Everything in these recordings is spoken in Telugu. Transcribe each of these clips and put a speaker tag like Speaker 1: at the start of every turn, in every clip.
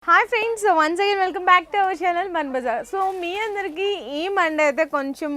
Speaker 1: Hi friends, once again welcome back to our channel మన బజార్. సో మీ అందరికీ ఈ మండే అయితే కొంచెం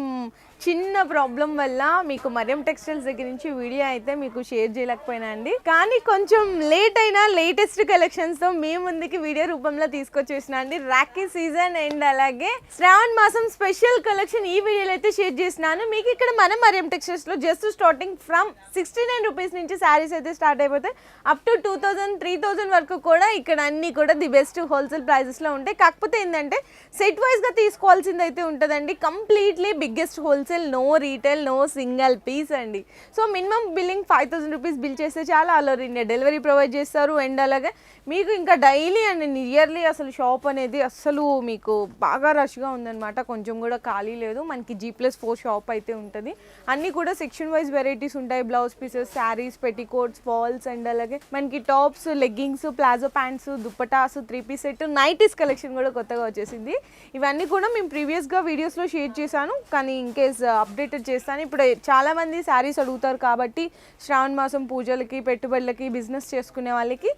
Speaker 1: చిన్న ప్రాబ్లం వల్ల మీకు మరియం టెక్స్టైల్స్ దగ్గర నుంచి వీడియో అయితే మీకు షేర్ చేయలేకపోయినా అండి. కానీ కొంచెం లేట్ అయినా లేటెస్ట్ కలెక్షన్స్తో మీ ముందుకి వీడియో రూపంలో తీసుకొచ్చేసిన అండి. రాఖీ సీజన్ అండ్ అలాగే శ్రావణ మాసం స్పెషల్ కలెక్షన్ ఈ వీడియోలో అయితే షేర్ చేసినాను. మీకు ఇక్కడ మన మరియం టెక్స్టైల్స్లో జస్ట్ స్టార్టింగ్ ఫ్రమ్ 69 రూపీస్ నుంచి శారీస్ అయితే స్టార్ట్ అయిపోతాయి. అప్ టు 2000, 3000 వరకు కూడా ఇక్కడ అన్ని కూడా ది బెస్ట్ హోల్సేల్ ప్రైజెస్లో ఉంటాయి. కాకపోతే ఏంటంటే సెట్ వైజ్గా తీసుకోవాల్సింది అయితే ఉంటుందండి. Completely biggest wholesale, no retail, no single piece అండి. So minimum billing 5000 rupees bill చేస్తే చాలా all over India delivery provide చేస్తారు. అండ్ అలాగే మీకు ఇంకా డైలీ అండ్ నియర్లీ అసలు షాప్ అనేది అస్సలు మీకు బాగా రష్గా ఉందన్నమాట. కొంచెం కూడా ఖాళీ లేదు. మనకి G+4 షాప్ అయితే ఉంటుంది. అన్నీ కూడా సెక్షన్ వైజ్ వెరైటీస్ ఉంటాయి. Blouse pieces, saris, petticoats, falls and అలాగే మనకి tops, leggings, palazzo pants, dupattas, 3-piece set, nighties collection కూడా కొత్తగా వచ్చేసింది. ఇవన్నీ కూడా మేము ప్రీవియస్గా వీడియోస్లో షేర్ చేశాను, కానీ ఇన్కేస్ అప్డేటెడ్ చేస్తాను. ఇప్పుడు చాలామంది శారీస్ అడుగుతారు కాబట్టి శ్రావణ మాసం పూజలకి, పెట్టుబడులకి, బిజినెస్ చేసుకునే వాళ్ళకి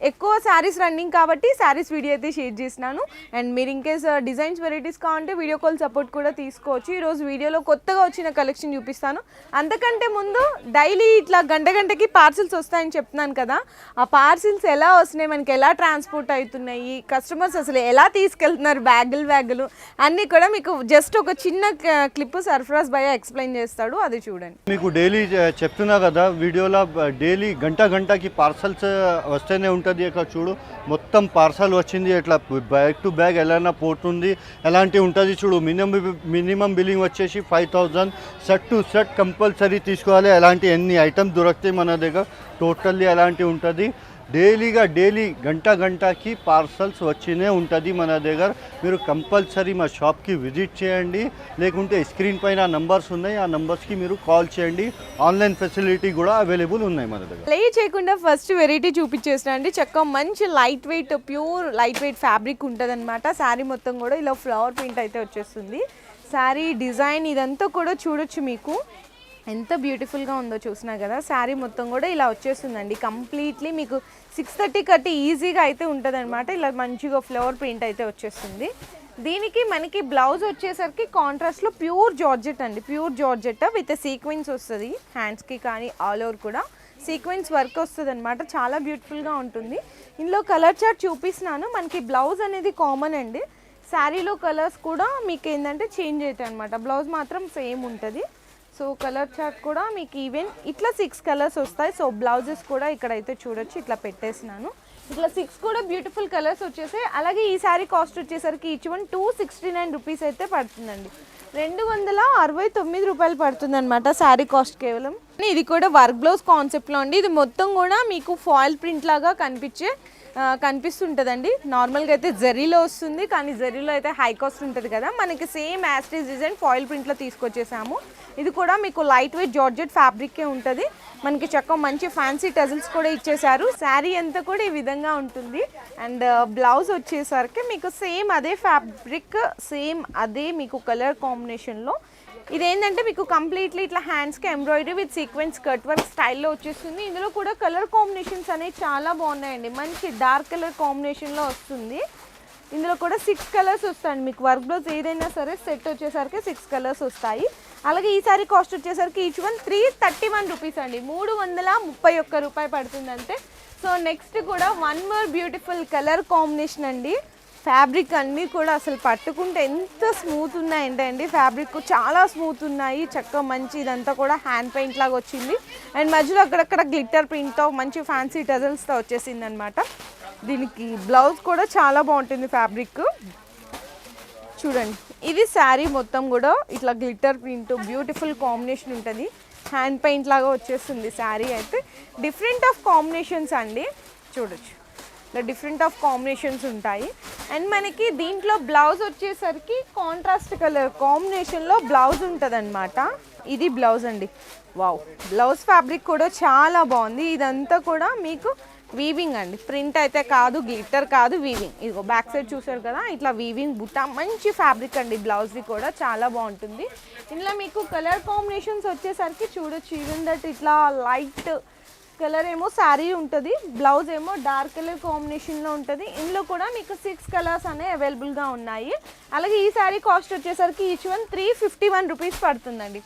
Speaker 1: ఎక్కువ శారీస్ రన్నింగ్ కాబట్టి శారీస్ వీడియో అయితే షేర్ చేసినాను. అండ్ మీరు ఇన్కేస్ డిజైన్స్ వెరైటీస్ కావాలంటే వీడియో కాల్ సపోర్ట్ కూడా తీసుకోవచ్చు. ఈరోజు వీడియోలో కొత్తగా వచ్చిన కలెక్షన్ చూపిస్తాను. అంతకంటే ముందు డైలీ ఇట్లా గంటకి పార్సిల్స్ వస్తాయని చెప్తున్నాను కదా, ఆ పార్సిల్స్ ఎలా వస్తున్నాయి, మనకి ఎలా ట్రాన్స్పోర్ట్ అవుతున్నాయి, కస్టమర్స్ అసలు ఎలా తీసుకెళ్తున్నారు, బ్యాగులు అన్నీ కూడా మీకు జస్ట్ ఒక చిన్న క్లిప్ సర్ఫరాజ్ భయ్య ఎక్స్ప్లెయిన్ చేస్తాడు, అది చూడండి.
Speaker 2: మీకు డైలీ చెప్తున్నా కదా వీడియోలో, డైలీ గంటకి పార్సల్స్ వస్తూనే ఉంటుంది. ఇక్కడ చూడు, మొత్తం పార్సల్ వచ్చింది. ఇట్లా బ్యాగ్ టు బ్యాగ్ ఎలా పోతుంది, ఎలాంటి ఉంటుంది చూడు. మినిమం బిల్లింగ్ వచ్చేసి 5000. సెట్ టు సెట్ కంపల్సరీ తీసుకోవాలి. ఎలాంటి ఎన్ని ఐటమ్స్ దొరుకుతాయి మన దగ్గర, టోటల్లీ అలాంటి ఉంటుంది. డైలీ గంటకి పార్సల్స్ వచ్చినే ఉంటుంది మన దగ్గర. మీరు కంపల్సరీ మా షాప్కి విజిట్ చేయండి, లేకుంటే స్క్రీన్ పైన నంబర్స్ ఉన్నాయి, ఆ నంబర్స్కి మీరు కాల్ చేయండి. ఆన్లైన్ ఫెసిలిటీ కూడా అవైలబుల్ ఉన్నాయి మన దగ్గర.
Speaker 1: ప్లే చేయకుండా ఫస్ట్ వెరైటీ చూపించేసిన అండి. చక్కగా మంచి light weight, pure light weight fabric ఉంటుంది అనమాట. శారీ మొత్తం కూడా ఇలా ఫ్లవర్ ప్రింట్ అయితే వచ్చేస్తుంది. శారీ డిజైన్ ఇదంతా కూడా చూడొచ్చు, మీకు ఎంత బ్యూటిఫుల్గా ఉందో చూసినా కదా. శారీ మొత్తం కూడా ఇలా వచ్చేస్తుందండి. కంప్లీట్లీ మీకు 630 కట్టి ఈజీగా అయితే ఉంటుంది అనమాట. ఇలా మంచిగా ఫ్లవర్ ప్రింట్ అయితే వచ్చేస్తుంది. దీనికి మనకి బ్లౌజ్ వచ్చేసరికి కాంట్రాస్ట్లో ప్యూర్ జార్జెట్ అండి. ప్యూర్ జార్జెట్ విత్ సీక్వెన్స్ వస్తుంది. హ్యాండ్స్కి కానీ ఆల్ ఓవర్ కూడా సీక్వెన్స్ వర్క్ వస్తుంది అనమాట. చాలా బ్యూటిఫుల్గా ఉంటుంది. ఇందులో కలర్ చార్ట్ చూపిస్తున్నాను. మనకి బ్లౌజ్ అనేది కామన్ అండి. శారీలో కలర్స్ కూడా మీకు ఏంటంటే చేంజ్ అవుతాయి అనమాట. బ్లౌజ్ మాత్రం సేమ్ ఉంటుంది. సో కలర్ చార్ట్ కూడా మీకు ఈవెన్ ఇట్లా 6 కలర్స్ వస్తాయి. సో బ్లౌజెస్ కూడా ఇక్కడైతే చూడొచ్చు, ఇట్లా పెట్టేసినాను. ఇట్లా 6 కూడా బ్యూటిఫుల్ కలర్స్ వచ్చేసాయి. అలాగే ఈ శారీ కాస్ట్ వచ్చేసరికి ఈచ్ వన్ 269 రూపీస్ అయితే పడుతుందండి. 269 రూపాయలు పడుతుంది అనమాట శారీ కాస్ట్ కేవలం. ఇది కూడా వర్క్ బ్లౌజ్ కాన్సెప్ట్లో అండి. ఇది మొత్తం కూడా మీకు ఫాయిల్ ప్రింట్ లాగా కనిపిస్తుంటుందండి. నార్మల్గా అయితే జరీలో వస్తుంది, కానీ జరీలో అయితే హై కాస్ట్ ఉంటుంది కదా. మనకి సేమ్ యాస్టీస్ డిజైన్ ఫాయిల్ ప్రింట్లో తీసుకొచ్చేసాము. ఇది కూడా మీకు లైట్ వెయిట్ జార్జెట్ ఫ్యాబ్రికే ఉంటుంది. మనకి చక్కగా మంచి ఫ్యాన్సీ టజిల్స్ కూడా ఇచ్చేసారు. శారీ అంతా కూడా ఈ విధంగా ఉంటుంది. అండ్ బ్లౌజ్ వచ్చేసరికి మీకు సేమ్ అదే ఫ్యాబ్రిక్, సేమ్ అదే మీకు కలర్ కాంబినేషన్లో. ఇదేంటంటే మీకు కంప్లీట్లీ ఇట్లా హ్యాండ్స్కి embroidery with sequence cut work స్టైల్లో వచ్చేస్తుంది. ఇందులో కూడా కలర్ కాంబినేషన్స్ అనేవి చాలా బాగున్నాయండి. మంచి డార్క్ కలర్ కాంబినేషన్లో వస్తుంది. ఇందులో కూడా 6 కలర్స్ వస్తాయండి. మీకు వర్క్ బ్లౌజ్ ఏదైనా సరే సెట్ వచ్చేసరికి 6 కలర్స్ వస్తాయి. అలాగే ఈ సారీ కాస్ట్ వచ్చేసరికి ఈచ్ వన్ 331 రూపీస్ అండి. 331 రూపాయి పడుతుంది అంతే. సో నెక్స్ట్ కూడా one more beautiful colour combination అండి. ఫ్యాబ్రిక్ అన్నీ కూడా అసలు పట్టుకుంటే ఎంత స్మూత్ ఉన్నాయంటే అండి, ఫ్యాబ్రిక్ చాలా స్మూత్ ఉన్నాయి. చక్కగా మంచి ఇదంతా కూడా హ్యాండ్ పెయింట్ లాగా వచ్చింది. అండ్ మధ్యలో అక్కడక్కడ గ్లిట్టర్ ప్రింట్తో మంచి ఫ్యాన్సీ టజల్స్తో వచ్చేసింది అనమాట. దీనికి బ్లౌజ్ కూడా చాలా బాగుంటుంది ఫ్యాబ్రిక్ చూడండి. ఇది శారీ మొత్తం కూడా ఇట్లా గ్లిట్టర్ ప్రింట్ బ్యూటిఫుల్ కాంబినేషన్ ఉంటుంది. హ్యాండ్ పెయింట్ లాగా వచ్చేస్తుంది శారీ అయితే. డిఫరెంట్ ఆఫ్ కాంబినేషన్స్ అండి, చూడొచ్చు ఇలా డిఫరెంట్ ఆఫ్ కాంబినేషన్స్ ఉంటాయి. అండ్ మనకి దీంట్లో బ్లౌజ్ వచ్చేసరికి కాంట్రాస్ట్ కలర్ కాంబినేషన్లో బ్లౌజ్ ఉంటుంది అనమాట. ఇది బ్లౌజ్ అండి. వావ్, బ్లౌజ్ ఫ్యాబ్రిక్ కూడా చాలా బాగుంది. ఇదంతా కూడా మీకు వీవింగ్ అండి, ప్రింట్ అయితే కాదు, గ్లిట్టర్ కాదు, వీవింగ్. ఇదిగో బ్యాక్ సైడ్ చూసారు కదా, ఇట్లా వీవింగ్ బుట్ట మంచి ఫ్యాబ్రిక్ అండి. బ్లౌజ్ది కూడా చాలా బాగుంటుంది. ఇందులో మీకు కలర్ కాంబినేషన్స్ వచ్చేసరికి చూడొచ్చు. ఈవెన్ దట్ ఇట్లా లైట్ కలర్ ఏమో శారీ ఉంటుంది, బ్లౌజ్ ఏమో డార్క్ కలర్ కాంబినేషన్లో ఉంటుంది. ఇందులో కూడా మీకు 6 కలర్స్ అనేవి అవైలబుల్గా ఉన్నాయి. అలాగే ఈ శారీ కాస్ట్ వచ్చేసరికి ఈచ్ వన్ 351 రూపీస్ పడుతుందండి.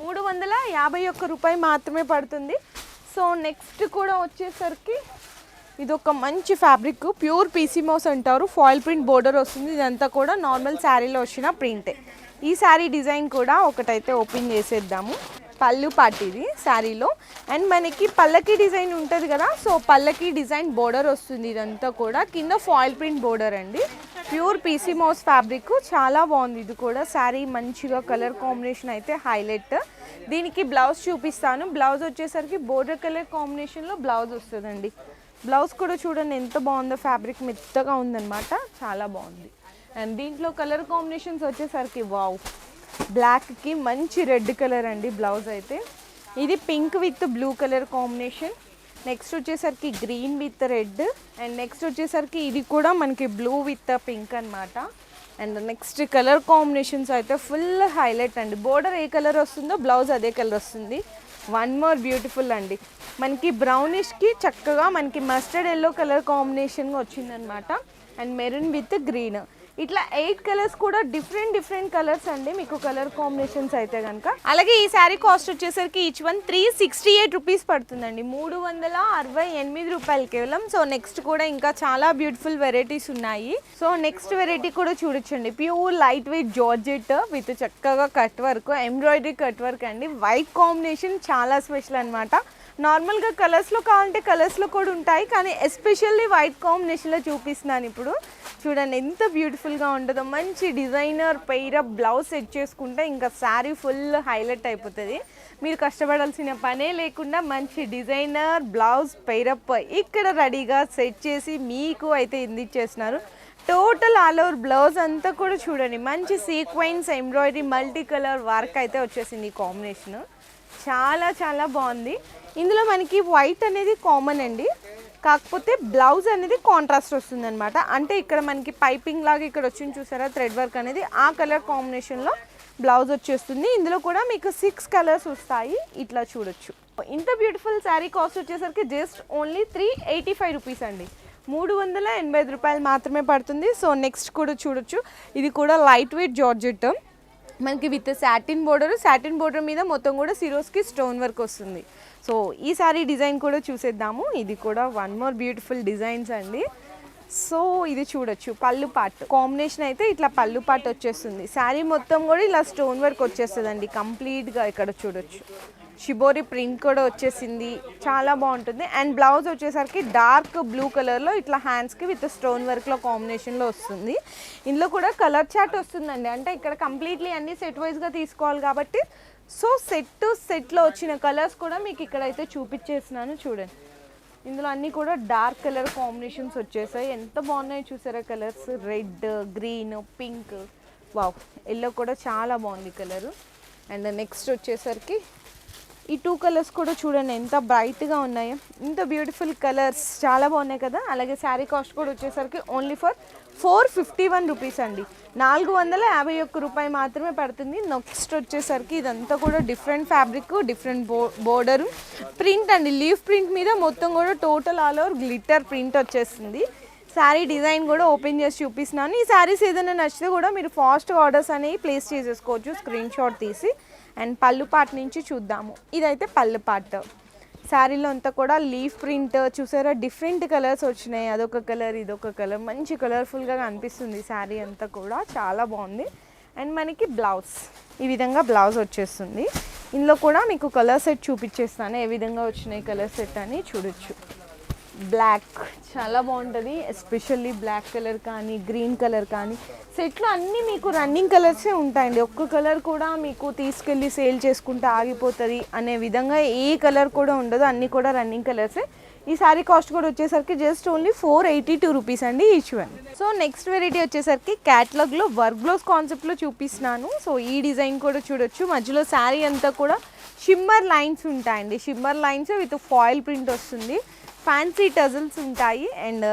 Speaker 1: 351 రూపాయి మాత్రమే పడుతుంది. సో నెక్స్ట్ కూడా వచ్చేసరికి ఇది ఒక మంచి ఫ్యాబ్రిక్, ప్యూర్ పీసీ మోస్ అంటారు, ఫాయిల్ ప్రింట్ బోర్డర్ వస్తుంది. ఇదంతా కూడా నార్మల్ శారీలో వచ్చిన ప్రింటే. ఈ శారీ డిజైన్ కూడా ఒకటైతే ఓపెన్ చేసేద్దాము. పళ్ళు పార్ట్ ఇది శారీలో, అండ్ మనకి పల్లకి డిజైన్ ఉంటుంది కదా, సో పల్లకి డిజైన్ బోర్డర్ వస్తుంది. ఇదంతా కూడా కింద ఫాయిల్ ప్రింట్ బోర్డర్ అండి, ప్యూర్ పీసీ మోస్ ఫ్యాబ్రిక్, చాలా బాగుంది. ఇది కూడా శారీ మంచిగా కలర్ కాంబినేషన్ అయితే హైలైట్. దీనికి బ్లౌజ్ చూపిస్తాను. బ్లౌజ్ వచ్చేసరికి బోర్డర్ కలర్ కాంబినేషన్లో బ్లౌజ్ వస్తుందండి. బ్లౌజ్ కూడా చూడండి ఎంత బాగుందో, ఫ్యాబ్రిక్ మెత్తగా ఉందన్నమాట, చాలా బాగుంది. అండ్ దీంట్లో కలర్ కాంబినేషన్స్ వచ్చేసరికి వావ్, బ్లాక్కి మంచి రెడ్ కలర్ అండి బ్లౌజ్ అయితే. ఇది pink with blue colour combination. Next వచ్చేసరికి green with red, and next వచ్చేసరికి ఇది కూడా మనకి బ్లూ విత్ పింక్ అనమాట. అండ్ నెక్స్ట్ కలర్ కాంబినేషన్స్ అయితే ఫుల్ హైలైట్ అండి. బోర్డర్ ఏ కలర్ వస్తుందో బ్లౌజ్ అదే కలర్ వస్తుంది. వన్ మోర్ బ్యూటిఫుల్ అండి, మనకి బ్రౌనిష్కి చక్కగా మనకి మస్టర్డ్ ఎల్లో కలర్ కాంబినేషన్గా వచ్చిందనమాట. అండ్ మెరూన్ విత్ గ్రీన్, ఇట్లా 8 కలర్స్ కూడా డిఫరెంట్ కలర్స్ అండి మీకు కలర్ కాంబినేషన్స్ అయితే కనుక. అలాగే ఈ శారీ కాస్ట్ వచ్చేసరికి ఈచ్ వన్ 368 రూపీస్ పడుతుందండి, 368 రూపాయలు కేవలం. సో నెక్స్ట్ కూడా ఇంకా చాలా బ్యూటిఫుల్ వెరైటీస్ ఉన్నాయి. సో నెక్స్ట్ వెరైటీ కూడా చూడొచ్చండి, pure light weight georgette with చక్కగా cut work, embroidery cut work అండి. వైట్ కాంబినేషన్ చాలా స్పెషల్ అనమాట. నార్మల్గా కలర్స్లో కావాలంటే కలర్స్లో కూడా ఉంటాయి, కానీ ఎస్పెషల్లీ వైట్ కాంబినేషన్లో చూపిస్తున్నాను ఇప్పుడు. చూడండి ఎంత బ్యూటిఫుల్గా ఉంటుందో, మంచి డిజైనర్ పెయిరప్ బ్లౌజ్ సెట్ చేసుకుంటే ఇంకా శారీ ఫుల్ హైలైట్ అయిపోతుంది. మీరు కష్టపడాల్సిన పనే లేకుండా మంచి డిజైనర్ బ్లౌజ్ పెయిరప్ ఇక్కడ రెడీగా సెట్ చేసి మీకు అయితే అందించేస్తున్నారు. టోటల్ ఆల్ ఓవర్ బ్లౌజ్ అంతా కూడా చూడండి మంచి sequence embroidery multi colour work అయితే వచ్చేసింది. ఈ కాంబినేషన్ చాలా బాగుంది. ఇందులో మనకి వైట్ అనేది కామన్ అండి, కాకపోతే బ్లౌజ్ అనేది కాంట్రాస్ట్ వస్తుంది అనమాట. అంటే ఇక్కడ మనకి పైపింగ్ లాగా ఇక్కడ వచ్చింది చూసారా థ్రెడ్ వర్క్ అనేది, ఆ కలర్ కాంబినేషన్లో బ్లౌజ్ వచ్చేస్తుంది. ఇందులో కూడా మీకు 6 కలర్స్ వస్తాయి, ఇట్లా చూడొచ్చు. ఇంత బ్యూటిఫుల్ శారీ కాస్ట్ వచ్చేసరికి జస్ట్ ఓన్లీ 385 రూపీస్ అండి, 385 రూపాయలు మాత్రమే పడుతుంది. సో నెక్స్ట్ కూడా చూడొచ్చు, ఇది కూడా లైట్ వెయిట్ జార్జెట్ మనకి విత్ సాటిన్ బోర్డర్ మీద మొత్తం కూడా సిరోస్కి స్టోన్ వర్క్ వస్తుంది. సో ఈ సారీ డిజైన్ కూడా చూసేద్దాము. ఇది కూడా వన్ మోర్ బ్యూటిఫుల్ డిజైన్స్ అండి. సో ఇది చూడొచ్చు, పళ్ళు పార్ట్ కాంబినేషన్ అయితే ఇట్లా పళ్ళు పార్ట్ వచ్చేస్తుంది. శారీ మొత్తం కూడా ఇలా స్టోన్ వర్క్ వచ్చేస్తుంది అండి కంప్లీట్గా. ఇక్కడ చూడొచ్చు షిబోరి ప్రింట్ కూడా వచ్చేసింది, చాలా బాగుంటుంది. అండ్ బ్లౌజ్ వచ్చేసరికి డార్క్ బ్లూ కలర్లో ఇట్లా హ్యాండ్స్కి విత్ స్టోన్ వర్క్లో కాంబినేషన్లో వస్తుంది. ఇందులో కూడా కలర్ చార్ట్ వస్తుందండి, అంటే ఇక్కడ కంప్లీట్లీ అన్ని సెట్ వైజ్గా తీసుకోవాలి కాబట్టి. సో సెట్లో వచ్చిన కలర్స్ కూడా మీకు ఇక్కడైతే చూపించేస్తున్నాను చూడండి. ఇందులో అన్నీ కూడా డార్క్ కలర్ కాంబినేషన్స్ వచ్చేసాయి, ఎంత బాగున్నాయి చూసారా colours, red, green, pink, wow, yellow కూడా చాలా బాగుంది కలరు. అండ్ నెక్స్ట్ వచ్చేసరికి ఈ 2 కలర్స్ కూడా చూడండి ఎంత బ్రైట్గా ఉన్నాయో, ఇంత బ్యూటిఫుల్ కలర్స్ చాలా బాగున్నాయి కదా. అలాగే శారీ కాస్ట్ కూడా వచ్చేసరికి ఓన్లీ ఫర్ 451 రూపీస్ అండి, 451 రూపాయి మాత్రమే పడుతుంది. నెక్స్ట్ వచ్చేసరికి ఇదంతా కూడా different fabric, different border print అండి, లీఫ్ ప్రింట్ మీద మొత్తం కూడా total all over glitter print వచ్చేస్తుంది. శారీ డిజైన్ కూడా ఓపెన్ చేసి చూపిస్తున్నాను. ఈ శారీస్ ఏదైనా నచ్చితే కూడా మీరు ఫాస్ట్గా ఆర్డర్స్ అనేవి ప్లేస్ చేసేసుకోవచ్చు స్క్రీన్ షాట్ తీసి. అండ్ పళ్ళు పార్ట్ నుంచి చూద్దాము. ఇదైతే పళ్ళు పార్ట్, శారీలో అంతా కూడా లీఫ్ ప్రింట్ చూసారా, డిఫరెంట్ కలర్స్ వచ్చినాయి, అదొక కలర్ ఇదొక కలర్, మంచి కలర్ఫుల్గా కనిపిస్తుంది శారీ అంతా కూడా, చాలా బాగుంది. అండ్ మనకి బ్లౌజ్ ఈ విధంగా బ్లౌజ్ వచ్చేస్తుంది. ఇందులో కూడా మీకు కలర్ సెట్ చూపించేస్తాను ఏ విధంగా వచ్చినాయి కలర్ సెట్ అని చూడొచ్చు. బ్లాక్ చాలా బాగుంటుంది, ఎస్పెషల్లీ బ్లాక్ కలర్ కానీ గ్రీన్ కలర్ కానీ సెట్లో అన్నీ మీకు రన్నింగ్ కలర్సే ఉంటాయండి. ఒక్క కలర్ కూడా మీకు తీసుకెళ్ళి సేల్ చేసుకుంటే ఆగిపోతుంది అనే విధంగా ఏ కలర్ కూడా ఉండదు, అన్నీ కూడా రన్నింగ్ కలర్సే. ఈ సారీ కాస్ట్ కూడా వచ్చేసరికి జస్ట్ ఓన్లీ 482 రూపీస్ అండి each one. So next variety వచ్చేసరికి క్యాటలాగ్లో వర్క్ బ్లౌజ్ కాన్సెప్ట్లో చూపిస్తున్నాను. సో ఈ డిజైన్ కూడా చూడొచ్చు, మధ్యలో శారీ అంతా కూడా షిమ్మర్ లైన్స్ ఉంటాయండి, shimmer lines with foil print వస్తుంది, ఫ్యాన్సీ టజల్స్ ఉంటాయి. అండ్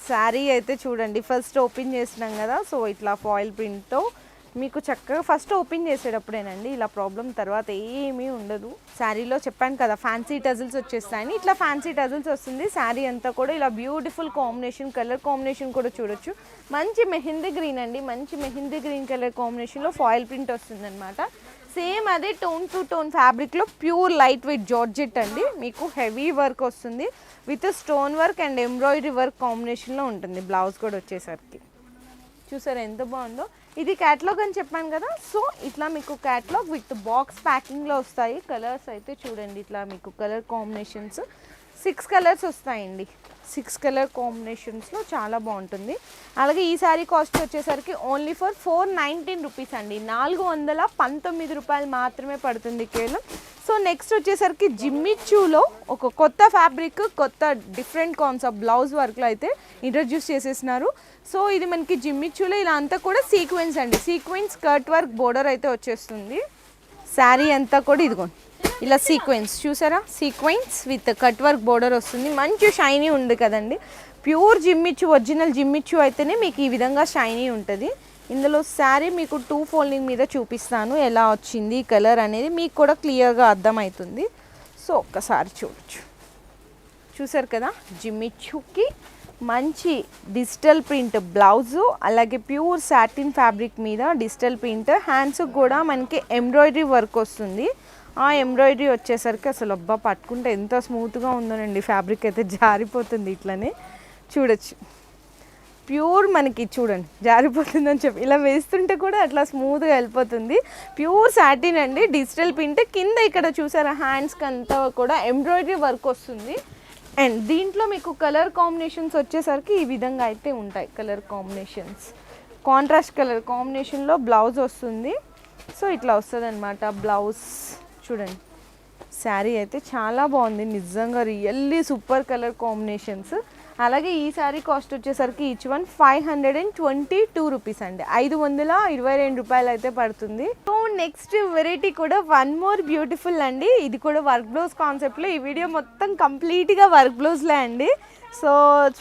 Speaker 1: శారీ అయితే చూడండి ఫస్ట్ ఓపెన్ చేసినాం కదా, సో ఇట్లా ఫాయిల్ ప్రింట్తో మీకు చక్కగా ఫస్ట్ ఓపెన్ చేసేటప్పుడేనండి ఇలా ప్రాబ్లం, తర్వాత ఏమీ ఉండదు. శారీలో చెప్పాను కదా ఫ్యాన్సీ టజిల్స్ వచ్చేస్తాయని, ఇట్లా ఫ్యాన్సీ టజిల్స్ వస్తుంది. శారీ అంతా కూడా ఇలా బ్యూటిఫుల్ కాంబినేషన్, కలర్ కాంబినేషన్ కూడా చూడొచ్చు. మంచి మెహందీ గ్రీన్ అండి, మంచి మెహందీ గ్రీన్ కలర్ కాంబినేషన్లో ఫాయిల్ ప్రింట్ వస్తుంది అనమాట. సేమ్ అదే టోన్ టు టోన్ ఫ్యాబ్రిక్లో ప్యూర్ లైట్ వెయిట్ జార్జెట్ అండి. మీకు హెవీ వర్క్ వస్తుంది with stone work and embroidery work కాంబినేషన్లో ఉంటుంది. బ్లౌజ్ కూడా వచ్చేసరికి చూసారా ఎంత బాగుందో. ఇది క్యాటలాగ్ అని చెప్పాను కదా, సో ఇట్లా మీకు క్యాటలాగ్ విత్ బాక్స్ ప్యాకింగ్లో వస్తాయి. కలర్స్ అయితే చూడండి, ఇట్లా మీకు కలర్ కాంబినేషన్స్ 6 కలర్స్ వస్తాయండి. 6 కలర్ కాంబినేషన్స్లో చాలా బాగుంటుంది. అలాగే ఈ సారీ కాస్ట్ వచ్చేసరికి ఓన్లీ ఫర్ 419 రూపీస్ అండి, 419 రూపాయలు మాత్రమే పడుతుంది కేవలం. సో నెక్స్ట్ వచ్చేసరికి జిమ్మిచ్చులో ఒక కొత్త ఫ్యాబ్రిక్, కొత్త డిఫరెంట్ కాన్సెప్ట్ బ్లౌజ్ వర్క్లో అయితే ఇంట్రడ్యూస్ చేసేసినారు. సో ఇది మనకి జిమ్మిచ్చులో ఇలా అంతా కూడా సీక్వెన్స్ అండి, సీక్వెన్స్ స్కర్ట్ వర్క్ బోర్డర్ అయితే వచ్చేస్తుంది. శారీ అంతా కూడా ఇదిగోండి ఇలా సీక్వెన్స్ చూసారా, sequence with cut work border వస్తుంది. మంచి షైనీ ఉంది కదండి, ప్యూర్ జిమ్మిచ్చు, ఒరిజినల్ జిమ్మిచ్చు అయితేనే మీకు ఈ విధంగా షైనీ ఉంటుంది. ఇందులో శారీ మీకు 2 ఫోల్డింగ్ మీద చూపిస్తాను ఎలా వచ్చింది కలర్ అనేది, మీకు కూడా క్లియర్గా అర్థమవుతుంది. సో ఒక్కసారి చూడొచ్చు. చూసారు కదా, జిమ్మిచ్చుకి మంచి డిజిటల్ ప్రింట్ బ్లౌజు, అలాగే ప్యూర్ సాటిన్ ఫ్యాబ్రిక్ మీద డిజిటల్ ప్రింట్. హ్యాండ్స్కి కూడా మనకి ఎంబ్రాయిడరీ వర్క్ వస్తుంది. ఆ ఎంబ్రాయిడరీ వచ్చేసరికి అసలు అబ్బా పట్టుకుంటే ఎంత స్మూత్గా ఉందోనండి, ఫ్యాబ్రిక్ అయితే జారిపోతుంది. ఇట్లనే చూడొచ్చు, ప్యూర్ మనకి చూడండి జారిపోతుందని చెప్పి ఇలా వేస్తుంటే కూడా అట్లా స్మూత్గా వెళ్ళిపోతుంది. ప్యూర్ సాటిన్ అండి, డిజిటల్ ప్రింట్. కింద ఇక్కడ చూసారా హ్యాండ్స్కి అంతా కూడా ఎంబ్రాయిడరీ వర్క్ వస్తుంది. అండ్ దీంట్లో మీకు కలర్ కాంబినేషన్స్ వచ్చేసరికి ఈ విధంగా అయితే ఉంటాయి. కలర్ కాంబినేషన్స్ కాంట్రాస్ట్ కలర్ కాంబినేషన్లో బ్లౌజ్ వస్తుంది. సో ఇట్లా వస్తుంది అనమాట బ్లౌజ్. చూడండి శారీ అయితే చాలా బాగుంది నిజంగా, రియల్లీ సూపర్ కలర్ కాంబినేషన్స్. అలాగే ఈ శారీ కాస్ట్ వచ్చేసరికి ఈచ్ వన్ 522 రూపీస్ అండి, 522 రూపాయలు అయితే పడుతుంది. సో నెక్స్ట్ వెరైటీ కూడా వన్ మోర్ బ్యూటిఫుల్ అండి, ఇది కూడా వర్క్ బ్లౌజ్ కాన్సెప్ట్లో. ఈ వీడియో మొత్తం కంప్లీట్గా వర్క్ బ్లౌజ్లే అండి. సో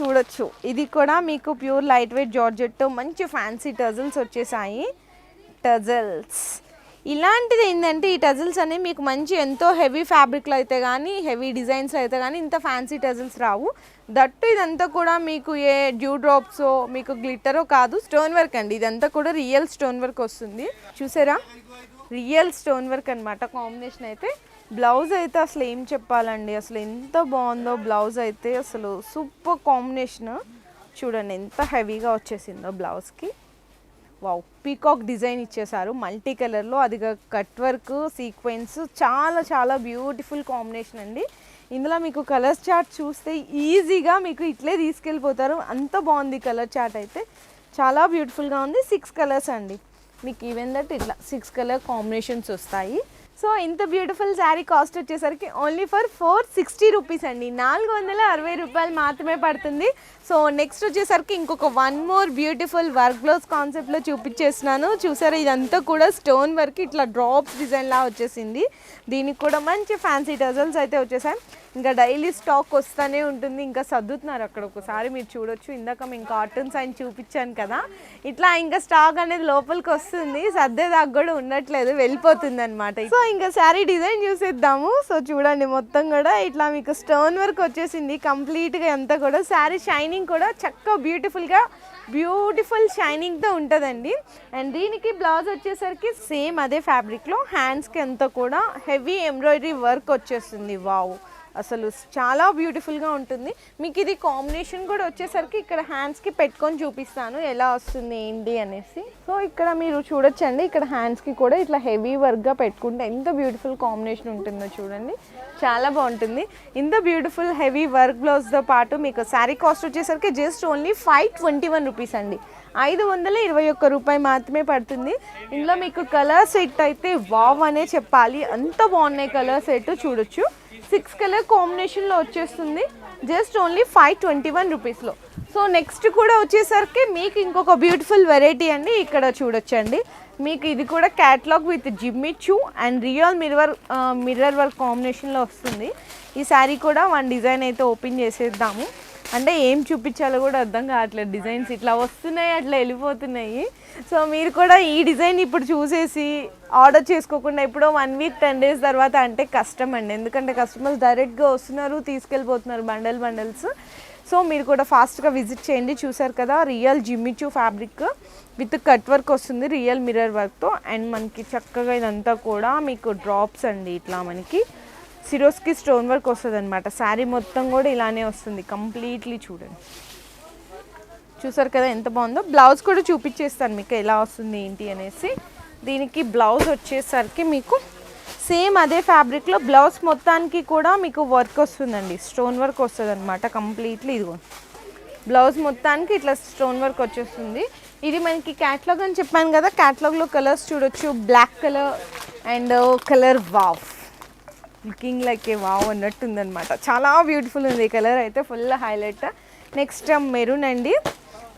Speaker 1: చూడొచ్చు, ఇది కూడా మీకు ప్యూర్ లైట్ వెయిట్ జార్జెట్, మంచి ఫ్యాన్సీ టజల్స్ వచ్చేసాయి. టజల్స్ ఇలాంటిది ఏంటంటే, ఈ టజిల్స్ అనేవి మీకు మంచి ఎంతో హెవీ ఫ్యాబ్రిక్లో అయితే కానీ, హెవీ డిజైన్స్లో అయితే కానీ ఇంత ఫ్యాన్సీ టజిల్స్ రావు. దట్టు ఇదంతా కూడా మీకు ఏ డ్యూ డ్రాప్సో మీకు గ్లిటరో కాదు, స్టోన్ వర్క్ అండి. ఇదంతా కూడా రియల్ స్టోన్ వర్క్ వస్తుంది. చూసారా, రియల్ స్టోన్ వర్క్ అనమాట కాంబినేషన్ అయితే. బ్లౌజ్ అయితే అసలు ఏం చెప్పాలండి, అసలు ఎంత బాగుందో బ్లౌజ్ అయితే, అసలు సూపర్ కాంబినేషన్. చూడండి ఎంత హెవీగా వచ్చేసిందో బ్లౌజ్కి. వావ్, పీకాక్ డిజైన్ ఇచ్చేసారు మల్టీ కలర్లో, అది కట్ వర్క్ సీక్వెన్స్, చాలా చాలా బ్యూటిఫుల్ కాంబినేషన్ అండి. ఇందులో మీకు కలర్స్ చార్ట్ చూస్తే ఈజీగా మీకు ఇట్లే తీసుకెళ్ళిపోతారు, అంత బాగుంది కలర్ చార్ట్ అయితే. చాలా బ్యూటిఫుల్గా ఉంది. 6 కలర్స్ అండి మీకు, ఈవెన్ దట్ ఇట్లా 6 కలర్ కాంబినేషన్స్ వస్తాయి. సో ఇంత బ్యూటిఫుల్ శారీ కాస్ట్ వచ్చేసరికి ఓన్లీ ఫర్ 460 రూపీస్ అండి, 460 రూపాయలు మాత్రమే పడుతుంది. సో నెక్స్ట్ వచ్చేసరికి ఇంకొక one more beautiful work blouse కాన్సెప్ట్లో చూపించేస్తున్నాను. చూసారా, ఇదంతా కూడా స్టోన్ వర్క్, ఇట్లా డ్రాప్స్ డిజైన్లా వచ్చేసింది. దీనికి కూడా మంచి ఫ్యాన్సీ టజల్స్ అయితే వచ్చేసాయి. ఇంకా డైలీ స్టాక్ వస్తూనే ఉంటుంది, ఇంకా సర్దుతున్నారు అక్కడ. ఒకసారి మీరు చూడొచ్చు, ఇందాక మేము కార్టూన్స్ ఆయన చూపించాను కదా, ఇట్లా ఇంకా స్టాక్ అనేది లోపలికి వస్తుంది, సర్దేదాకా కూడా ఉండట్లేదు, వెళ్ళిపోతుంది అనమాట. సో ఇంకా శారీ డిజైన్ చూసేద్దాము. సో చూడండి, మొత్తం కూడా ఇట్లా మీకు స్టోన్ వర్క్ వచ్చేసింది కంప్లీట్గా అంతా కూడా. శారీ షైనింగ్ కూడా చక్కగా బ్యూటిఫుల్ షైనింగ్తో ఉంటుందండి. అండ్ దీనికి బ్లౌజ్ వచ్చేసరికి సేమ్ అదే ఫ్యాబ్రిక్లో, హ్యాండ్స్కి అంతా కూడా హెవీ ఎంబ్రాయిడరీ వర్క్ వచ్చేస్తుంది. వావ్, అసలు చాలా బ్యూటిఫుల్గా ఉంటుంది. మీకు ఇది కాంబినేషన్ కూడా వచ్చేసరికి ఇక్కడ హ్యాండ్స్కి పెట్టుకొని చూపిస్తాను ఎలా వస్తుంది ఏంటి అనేసి. సో ఇక్కడ మీరు చూడొచ్చండి, ఇక్కడ హ్యాండ్స్కి కూడా ఇట్లా హెవీ వర్క్గా పెట్టుకుంటే ఎంత బ్యూటిఫుల్ కాంబినేషన్ ఉంటుందో చూడండి, చాలా బాగుంటుంది. ఇంత బ్యూటిఫుల్ హెవీ వర్క్ బ్లౌజ్తో పాటు మీకు శారీ కాస్ట్ వచ్చేసరికి జస్ట్ ఓన్లీ 521 రూపీస్ అండి, 521 రూపాయి మాత్రమే పడుతుంది. ఇందులో మీకు కలర్ సెట్ అయితే వావ్ అనే చెప్పాలి, అంత బాగున్నాయి కలర్ సెట్. చూడొచ్చు 6 కలర్ కాంబినేషన్లో వచ్చేస్తుంది, జస్ట్ ఓన్లీ 521 రూపీస్లో. సో నెక్స్ట్ కూడా వచ్చేసరికి మీకు ఇంకొక బ్యూటిఫుల్ వెరైటీ అండి, ఇక్కడ చూడొచ్చండి. మీకు ఇది కూడా catalogue with జిమ్మిచ్చు and real mirror work కాంబినేషన్లో వస్తుంది. ఈ శారీ కూడా వన్ డిజైన్ అయితే ఓపెన్ చేసేద్దాము. అంటే ఏం చూపించాలో కూడా అర్థం కావట్లేదు. డిజైన్స్ ఇట్లా వస్తున్నాయి, అట్లా వెళ్ళిపోతున్నాయి. సో మీరు కూడా ఈ డిజైన్ ఇప్పుడు చూసేసి ఆర్డర్ చేసుకోకుండా ఇప్పుడు 1 వీక్ 10 డేస్ తర్వాత అంటే కష్టం అండి. ఎందుకంటే కస్టమర్స్ డైరెక్ట్గా వస్తున్నారు, తీసుకెళ్ళిపోతున్నారు బండల్స్. సో మీరు కూడా ఫాస్ట్గా విజిట్ చేయండి. చూసారు కదా, real Jimmy Choo fabric with cut work వస్తుంది, రియల్ మిర్రర్ వర్క్తో. అండ్ మనకి చక్కగా ఇదంతా కూడా మీకు డ్రాప్స్ అండి. ఇట్లా మనకి సిరోస్కి స్టోన్ వర్క్ వస్తుంది అనమాట. శారీ మొత్తం కూడా ఇలానే వస్తుంది కంప్లీట్లీ. చూడండి, చూసారు కదా ఎంత బాగుందో. బ్లౌజ్ కూడా చూపించేస్తాను మీకు ఎలా వస్తుంది ఏంటి అనేసి. దీనికి బ్లౌజ్ వచ్చేసరికి మీకు సేమ్ అదే ఫ్యాబ్రిక్లో బ్లౌజ్ మొత్తానికి కూడా మీకు వర్క్ వస్తుందండి, స్టోన్ వర్క్ వస్తుంది అనమాట కంప్లీట్లీ. ఇదిగో బ్లౌజ్ మొత్తానికి ఇట్లా స్టోన్ వర్క్ వచ్చేస్తుంది. ఇది మనకి క్యాట్లాగ్ అని చెప్పాను కదా, క్యాట్లాగ్లో కలర్స్ చూడొచ్చు. Black colour and colour wow, looking like a wow అన్నట్టుందనమాట. చాలా బ్యూటిఫుల్ ఉంది ఈ కలర్ అయితే, ఫుల్ హైలైట్. నెక్స్ట్ మెరూన్ అండి.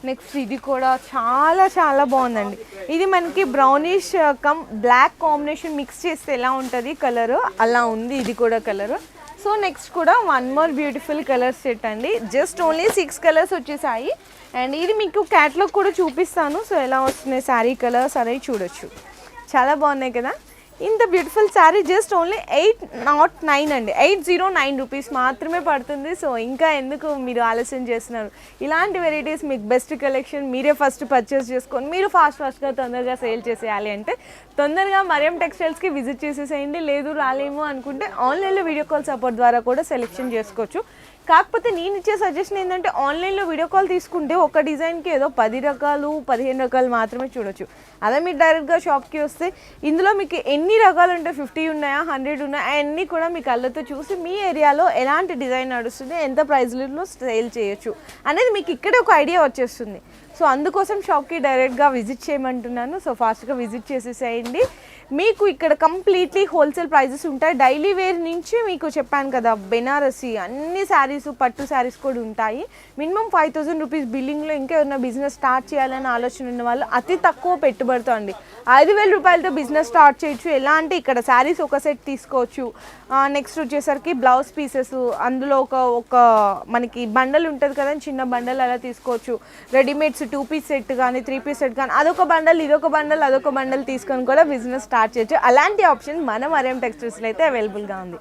Speaker 1: నెక్స్ట్ ఇది కూడా చాలా చాలా బాగుందండి. ఇది మనకి brownish come black combination mix చేస్తే ఎలా ఉంటుంది కలర్, అలా ఉంది ఇది కూడా కలర్. సో నెక్స్ట్ కూడా 1 మోర్ బ్యూటిఫుల్ కలర్ సెట్ అండి. జస్ట్ ఓన్లీ 6 కలర్స్ వచ్చేసాయి. అండ్ ఇది మీకు క్యాట్లాగ్ కూడా చూపిస్తాను. సో ఎలా వస్తున్నాయి శారీ కలర్స్ అనేవి చూడొచ్చు. చాలా బాగున్నాయి కదా. ఇంత బ్యూటిఫుల్ శారీ జస్ట్ ఓన్లీ 809 అండి, 809 రూపీస్ మాత్రమే పడుతుంది. సో ఇంకా ఎందుకు మీరు ఆలస్యం చేస్తున్నారు? ఇలాంటి వెరైటీస్ మీకు బెస్ట్ కలెక్షన్ మీరే ఫస్ట్ పర్చేస్ చేసుకొని మీరు ఫాస్ట్గా తొందరగా సేల్ చేసేయాలి అంటే తొందరగా మరియం టెక్స్టైల్స్కి విజిట్ చేసేసేయండి. లేదు రాలేము అనుకుంటే ఆన్లైన్లో వీడియో కాల్ సపోర్ట్ ద్వారా కూడా సెలెక్షన్ చేసుకోవచ్చు. కాకపోతే నేను ఇచ్చే సజెషన్ ఏంటంటే ఆన్లైన్లో వీడియో కాల్ తీసుకుంటే ఒక డిజైన్కి ఏదో 10 రకాలు 15 రకాలు మాత్రమే చూడొచ్చు. అదే మీరు డైరెక్ట్గా షాప్కి వస్తే ఇందులో మీకు ఎన్ని రకాలు ఉంటాయి, 50 ఉన్నాయా 100 ఉన్నాయా అన్నీ కూడా మీ కళ్ళతో చూసి మీ ఏరియాలో ఎలాంటి డిజైన్ నడుస్తుంది, ఎంత ప్రైస్లో సేల్ చేయొచ్చు అనేది మీకు ఇక్కడే ఒక ఐడియా వచ్చేస్తుంది. సో అందుకోసం షాప్కి డైరెక్ట్గా విజిట్ చేయమంటున్నాను. సో ఫాస్ట్గా విజిట్ చేసేసేయండి. మీకు ఇక్కడ కంప్లీట్లీ హోల్సేల్ ప్రైజెస్ ఉంటాయి. డైలీ వేర్ నుంచి మీకు చెప్పాను కదా, బెనారసి అన్ని శారీస్, పట్టు శారీస్ కూడా ఉంటాయి. మినిమం 5000 రూపీస్ బిల్లింగ్లో ఇంకా ఏమైనా బిజినెస్ స్టార్ట్ చేయాలని ఆలోచన ఉన్న వాళ్ళు అతి తక్కువ పెట్టుబడితో అండి 5000 రూపాయలతో బిజినెస్ స్టార్ట్ చేయొచ్చు. ఎలా అంటే ఇక్కడ శారీస్ ఒక సెట్ తీసుకోవచ్చు. నెక్స్ట్ వచ్చేసరికి బ్లౌజ్ పీసెస్, అందులో ఒక మనకి బండల్ ఉంటుంది కదా, చిన్న బండల్ అలా తీసుకోవచ్చు. రెడీమేడ్స్ 2 పీస్ సెట్ కానీ 3 పీస్ సెట్ కానీ అదొక బండల్ ఇదొక బండల్ అదొక బండల్ తీసుకొని కూడా బిజినెస్ స్టార్ట్ చేయొచ్చు. అలాంటి ఆప్షన్ మన మరియం టెక్స్టైల్స్లో అయితే అవైలబుల్గా ఉంది.